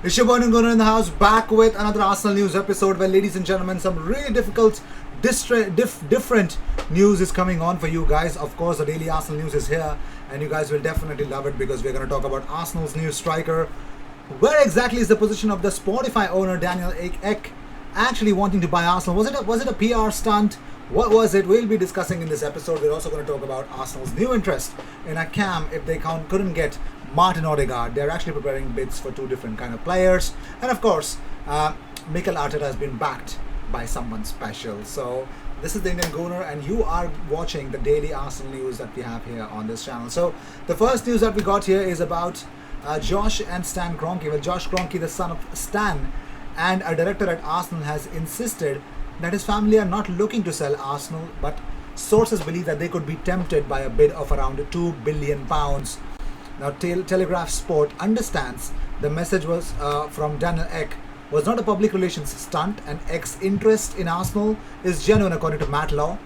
It's your boy Gunnar in the house, back with another Arsenal news episode where, ladies and gentlemen, some really different news is coming on for you guys. Of course, the daily Arsenal news is here, and you guys will definitely love it because we're going to talk about Arsenal's new striker. Where exactly is the position of the Spotify owner Daniel Ek actually wanting to buy Arsenal? Was it a PR stunt? What was it? We'll be discussing in this episode. We're also going to talk about Arsenal's new interest in a cam if they couldn't get Martin Odegaard. They're actually preparing bids for two different kind of players. And of course, Mikel Arteta has been backed by someone special. So this is the Indian Gunner, and you are watching the daily Arsenal news that we have here on this channel. So the first news that we got here is about Josh and Stan Kroenke. Well, Josh Kroenke, the son of Stan and a director at Arsenal, has insisted that his family are not looking to sell Arsenal, but sources believe that they could be tempted by a bid of around £2 billion. Now, Telegraph Sport understands the message was from Daniel Ek was not a public relations stunt, and Ek's interest in Arsenal is genuine according to Matt Law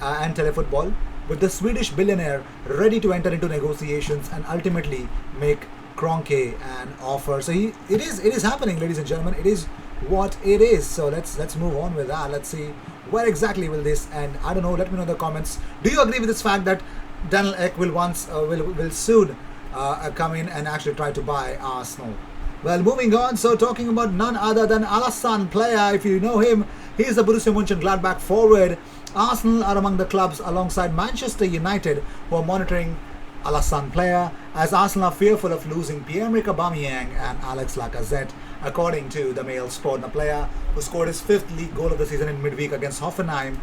and Telefootball, with the Swedish billionaire ready to enter into negotiations and ultimately make Kroenke an offer. So it is happening, ladies and gentlemen. It is what it is. So let's move on with that. Let's see where exactly will this end. I don't know. Let me know in the comments. Do you agree with this fact that Daniel Ek will soon come in and actually try to buy Arsenal? Well, moving on. So talking about none other than Alassane Plea. If you know him, he is the Borussia Mönchengladbach forward. Arsenal are among the clubs alongside Manchester United who are monitoring Alassane Plea, as Arsenal are fearful of losing Pierre-Emerick Aubameyang and Alex Lacazette, according to the Mail Sport. The player who scored his fifth league goal of the season in midweek against Hoffenheim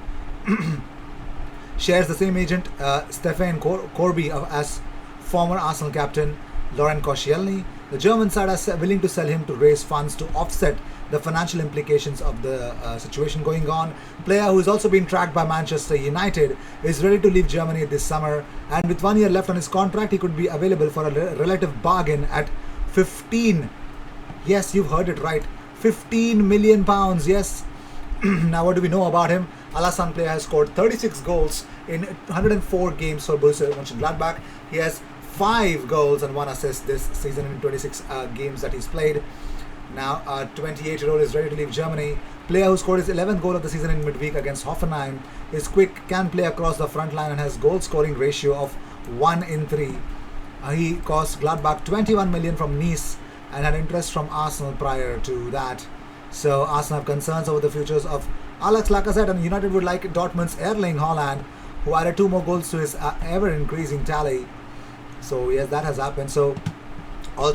shares the same agent Stefan Corby as former Arsenal captain Laurent Koscielny. The German side are willing to sell him to raise funds to offset the financial implications of the situation going on. Player who is also being tracked by Manchester United is ready to leave Germany this summer, and with 1 year left on his contract, he could be available for a relative bargain at 15. Yes, you've heard it right. £15 million. Yes. Now, what do we know about him? Alassane Plea has scored 36 goals in 104 games for Borussia Mönchengladbach. He has 5 goals and 1 assist this season in 26 games that he's played. Now, a 28-year-old is ready to leave Germany. Player who scored his 11th goal of the season in midweek against Hoffenheim is quick, can play across the front line, and has goal-scoring ratio of 1 in 3. He cost Gladbach 21 million from Nice and had interest from Arsenal prior to that. So Arsenal have concerns over the futures of Alex Lacazette, and United would like Dortmund's Erling Haaland, who added 2 more goals to his ever-increasing tally. So yes, that has happened. So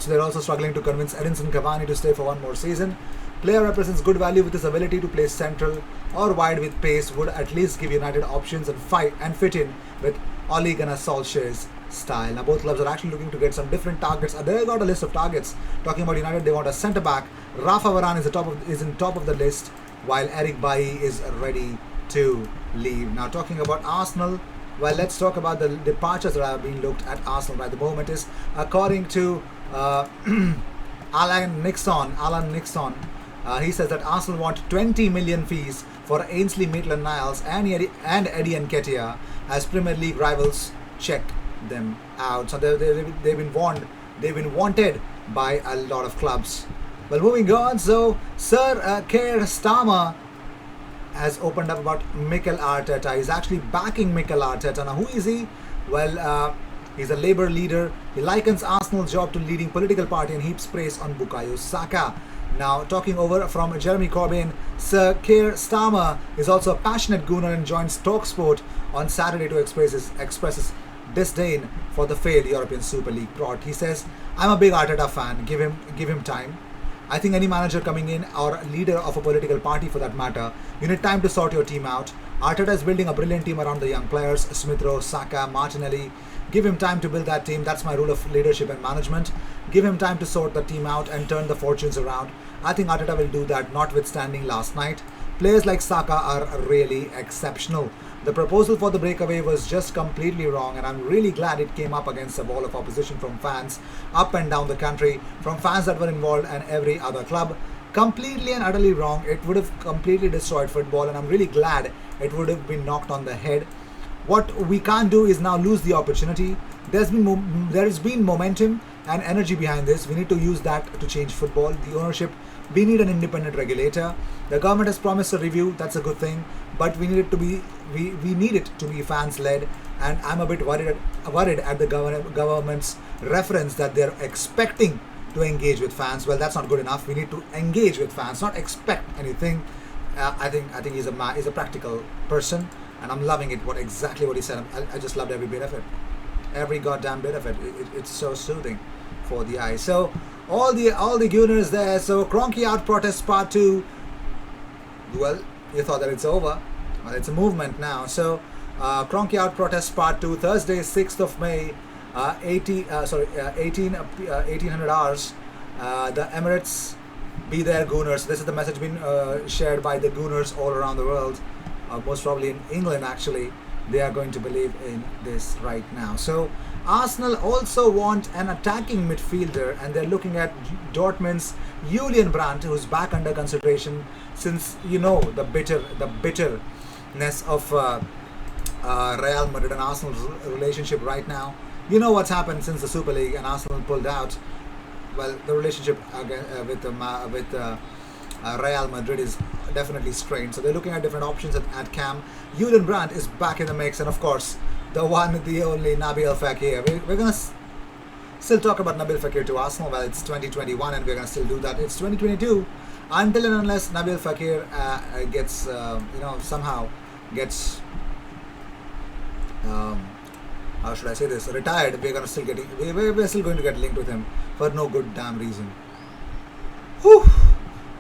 they're also struggling to convince Edinson Cavani to stay for 1 more season. Player represents good value with his ability to play central or wide with pace, would at least give United options and fit in with Ole Gunnar Solskjaer's style. Now, both clubs are actually looking to get some different targets. They've got a list of targets. Talking about United, they want a centre back. Rafa Varane is in top of the list, while Eric Bailly is ready to leave. Now, talking about Arsenal, well, let's talk about the departures that are being looked at Arsenal by the moment. Is according to Alan Nixon, he says that Arsenal want 20 million fees for Ainsley Maitland-Niles and Eddie Nketiah as Premier League rivals check them out. So they've been wanted by a lot of clubs. Well, moving on. So Sir Keir Starmer has opened up about Mikel Arteta. He's actually backing Mikel Arteta. Now, who is he? Well, he's a Labour leader. He likens Arsenal's job to leading political party and heaps praise on Bukayo Saka. Now, talking over from Jeremy Corbyn, Sir Keir Starmer is also a passionate Gunner and joins TalkSport on Saturday to express his disdain for the failed European Super League plot. He says, "I'm a big Arteta fan. Give him time. I think any manager coming in, or leader of a political party for that matter, you need time to sort your team out. Arteta is building a brilliant team around the young players, Smith Rowe, Saka, Martinelli. Give him time to build that team. That's my rule of leadership and management. Give him time to sort the team out and turn the fortunes around. I think Arteta will do that, notwithstanding last night. Players like Saka are really exceptional. The proposal for the breakaway was just completely wrong, and I'm really glad it came up against a wall of opposition from fans up and down the country, from fans that were involved and every other club. Completely and utterly wrong. It would have completely destroyed football, and I'm really glad it would have been knocked on the head. What we can't do is now lose the opportunity. There has been momentum. and energy behind this. We need to use that to change football. The ownership, we need an independent regulator. The government has promised a review. That's a good thing, but we need it to be we need it to be fans led. And I'm a bit worried at the government's reference that they're expecting to engage with fans. Well, that's not good enough. We need to engage with fans, not expect anything. I think he's a practical person, and I'm loving it. Exactly what he said. I just loved every bit of it, every goddamn bit of it. It's so soothing for the eye. So all the Gunners there. So Cronkite Protest Part 2. Well, you thought that it's over. Well, it's a movement now. So Cronkite Protest Part 2, Thursday, 6th of May, 1800 hours. The Emirates, be there, Gunners. This is the message being shared by the Gunners all around the world. Most probably in England, actually. They are going to believe in this right now. So Arsenal also want an attacking midfielder, and they're looking at Dortmund's Julian Brandt, who's back under consideration, since the bitterness of Real Madrid and Arsenal's relationship right now. You know what's happened since the Super League and Arsenal pulled out. Well, the relationship with Real Madrid is definitely strained. So they're looking at different options at Cam. Julian Brandt is back in the mix, and of course, the one, the only Nabil Fekir. We're gonna still talk about Nabil Fekir to Arsenal. Well, it's 2021, and we're gonna still do that. It's 2022, until and unless Nabil Fekir gets somehow gets how should I say this, retired. We're still going to get linked with him for no good damn reason. Whew.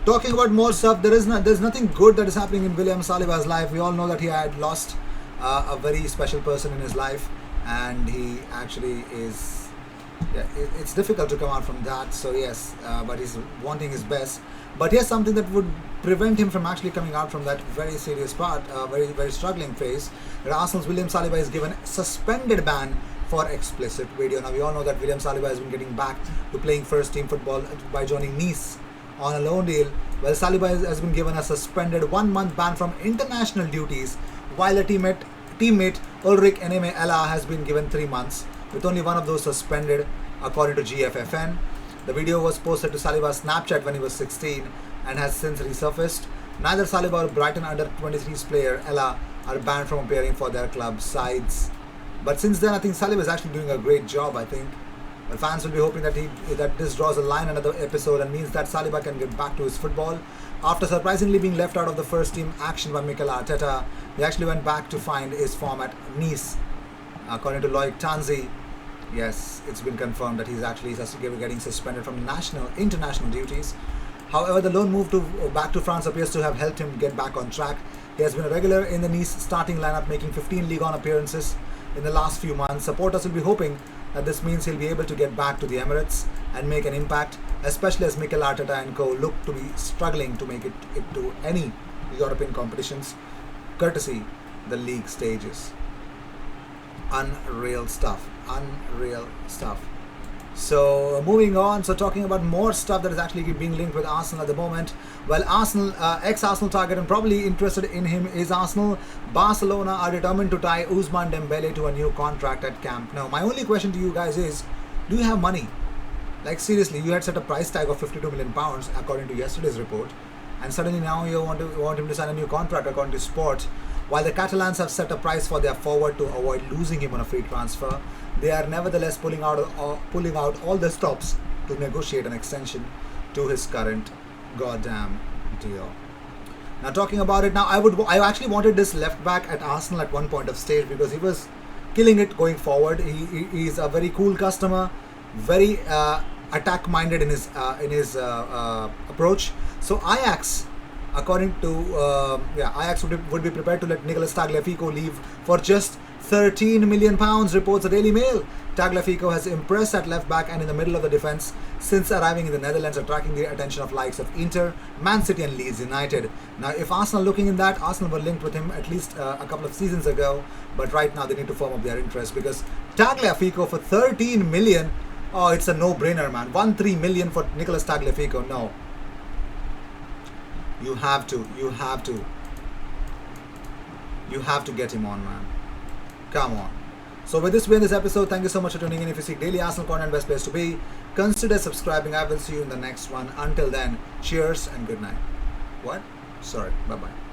Talking about more stuff, there's nothing good that is happening in William Saliba's life. We all know that he had lost a very special person in his life, and he actually is. Yeah, it's difficult to come out from that. So yes, but he's wanting his best. But here's something that would prevent him from actually coming out from that very serious part, very very struggling phase. That Arsenal's William Saliba is given suspended ban for explicit video. Now we all know that William Saliba has been getting back to playing first team football by joining Nice on a loan deal. Well, Saliba has been given a suspended 1-month ban from international duties, while a teammate Ulrich Eneme Ella has been given 3 months, with only one of those suspended, according to GFFN. The video was posted to Saliba's Snapchat when he was 16 and has since resurfaced. Neither Saliba or Brighton under-23s player Ella are banned from appearing for their club sides. But since then, I think Saliba is actually doing a great job, I think. The fans will be hoping that this draws a line another episode and means that Saliba can get back to his football. After surprisingly being left out of the first team action by Mikel Arteta, he actually went back to find his form at Nice. According to Loic Tanzi, yes, it's been confirmed that he's actually getting suspended from international duties. However, the loan move back to France appears to have helped him get back on track. He has been a regular in the Nice starting lineup, making 15 Ligue 1 appearances in the last few months. Supporters will be hoping that this means he'll be able to get back to the Emirates and make an impact, especially as Mikel Arteta and co look to be struggling to make it to any European competitions, courtesy the league stages. Unreal stuff. So moving on, so talking about more stuff that is actually being linked with Arsenal at the moment. Well, Arsenal, ex-Arsenal target and probably interested in him is Arsenal. Barcelona are determined to tie Ousmane Dembele to a new contract at Camp Nou. My only question to you guys is, do you have money? Like seriously, you had set a price tag of £52 million according to yesterday's report, and suddenly now you want him to sign a new contract according to Sport. While the Catalans have set a price for their forward to avoid losing him on a free transfer, they are nevertheless pulling out all the stops to negotiate an extension to his current goddamn deal. Now talking about it now, I actually wanted this left back at Arsenal at one point of stage because he was killing it going forward. He's a very cool customer, very attack minded in his approach. So Ajax, according to Ajax would be prepared to let Nicolas Tagliafico leave for just £13 million, reports the Daily Mail. Tagliafico has impressed at left back and in the middle of the defence since arriving in the Netherlands, attracting the attention of likes of Inter, Man City and Leeds United. Now, if Arsenal looking in that, Arsenal were linked with him at least a couple of seasons ago, but right now they need to firm up their interest because Tagliafico for 13 million, oh, it's a no-brainer, man. 13 million for Nicolas Tagliafico, no. You have to get him on, man. Come on. So with this, we end this episode. Thank you so much for tuning in. If you seek daily Arsenal content, best place to be. Consider subscribing. I will see you in the next one. Until then, cheers and good night. What? Sorry. Bye-bye.